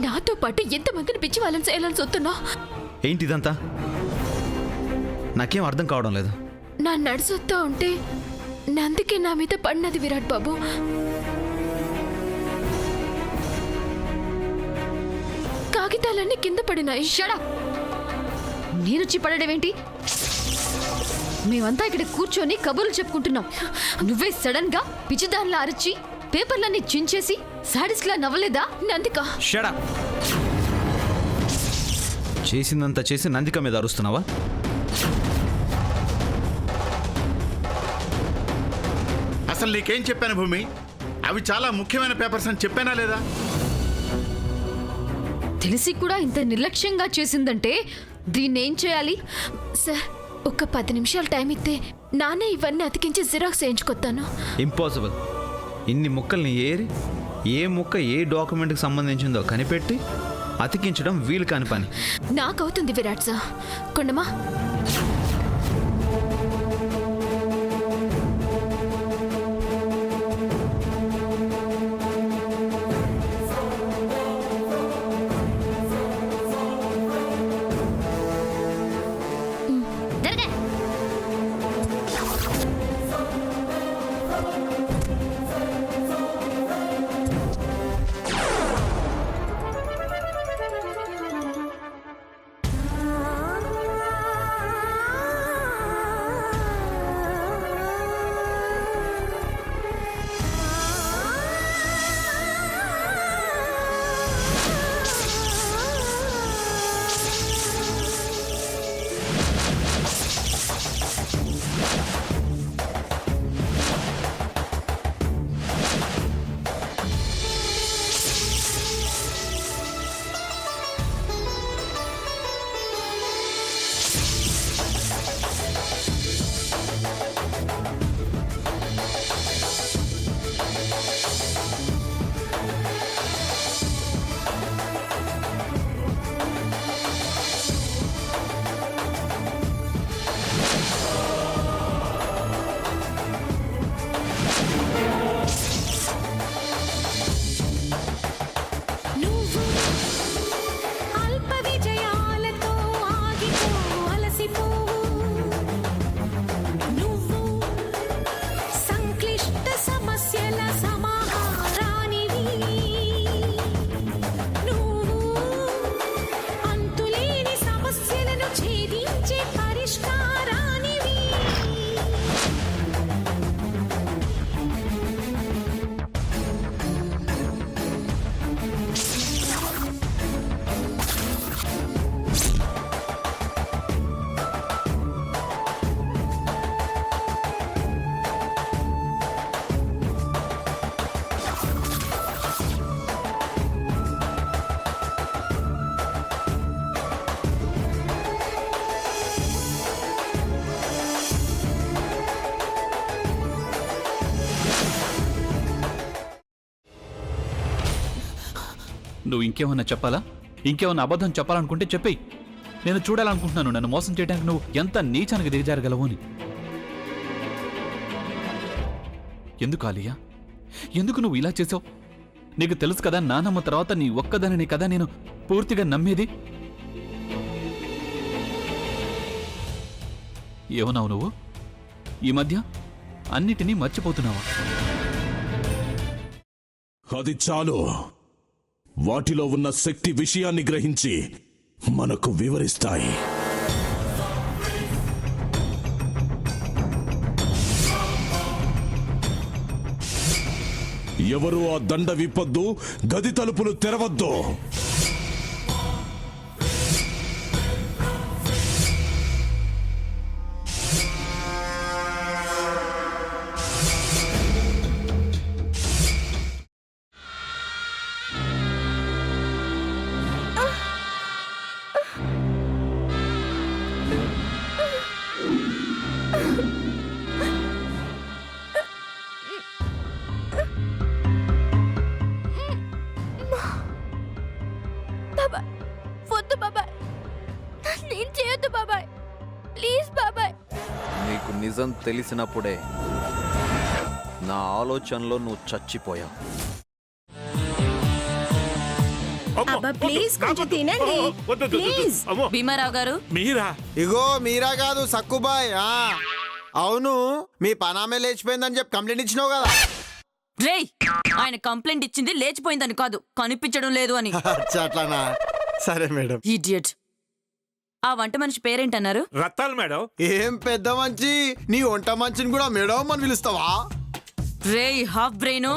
నాతో పాటు ఎంతమందిని పిచ్చి వాళ్ళని చేయాలని చూస్తున్నావు? ఏంటి ఇదంతా? నాకేం అర్థం కావడం లేదు. నా నడుసొత్తా ఉంటే నందుకే నా మీద పడినది విరాట్ బాబు. కాగితాలన్నీ కింద పడినాయి. షడా! నేనొచ్చి పడడమేంటి? మేమంతా ఇక్కడ కూర్చొని కబుర్లు చెప్పుకుంటున్నాం. నువ్వే సడన్ గా పిచ్చిదానిలా అరిచి పేపర్లన్నీ చించేసి సాడిస్లా నవ్వలేదా? Nandika, shut up. చేసిందంతా చేసి నందిక మీద అరుస్తున్నావా? అసలు నీకేం చెప్పాను భూమి? అవి చాలా ముఖ్యమైన పేపర్స్ అని చెప్పానా లేదా? తెలిసి కూడా ఇంత నిర్లక్ష్యంగా చేసిందంటే దీన్నేం చేయాలి? సార్, ఒక 10 నిమిషాలు టైం ఇస్తే నానే ఇవన్నీ అతికించి జిరాక్స్ వేయించుకొస్తాను. ఇంపాసిబుల్. ఇన్ని ముక్కల్ని ఏరి ఏ ముక్క ఏ డాక్యుమెంట్కి సంబంధించిందో కనిపెట్టి అతికించడం వీలు కాని పని. నాకవుతుంది విరాట్ సార్. కొండమా, నువ్వు ఇంకేమన్నా చెప్పాలా? ఇంకేమన్నా అబద్ధం చెప్పాలనుకుంటే చెప్పేయి. నేను చూడాలనుకుంటున్నాను నన్ను మోసం చేయడానికి నువ్వు ఎంత నీచానికి దిగజారగలవు అని. ఎందుకు ఆలియా, ఎందుకు నువ్వు ఇలా చేసావు? నీకు తెలుసు కదా నానమ్మ తర్వాత నీ ఒక్కదానిని కదా నేను పూర్తిగా నమ్మేది. ఏమన్నావు నువ్వు? ఈ మధ్య అన్నిటినీ మర్చిపోతున్నావా? అది చాలు. వాటిలో ఉన్న శక్తి విషయాన్ని గ్రహించి మనకు వివరిస్తాయి. ఎవరు ఆ దండ విప్పొద్దు, గది తలుపులు తెరవద్దు. నీకు నిజం తెలిసినప్పుడే నా ఆలోచనలో నువ్వు చచ్చిపోయావు. అబ్బా ప్లీజ్ కొంచెం తినండి ప్లీజ్. భీమారావు గారు మీరా? ఇగో మీరా కాదు సక్కుబాయ్. అవును, మీ పనామే లేచిపోయిందని చెప్పి కంప్లైంట్ ఇచ్చినావు కదా. రేయ్ ఆయన కంప్లైంట్ ఇచ్చింది లేచిపోయిందని కాదు, కనిపించడం లేదు అని. అచ్చా, అట్లానా? సరే మేడం. ఇడియట్. ఆ వంట మనిషి పేరేంటన్నారు? రత్తాలు మేడం. ఏం పెద్ద మంచి, నీ వంట మంచిని కూడా మేడం అని పిలుస్తావా? రేయ్ హాఫ్ బ్రెయిన్,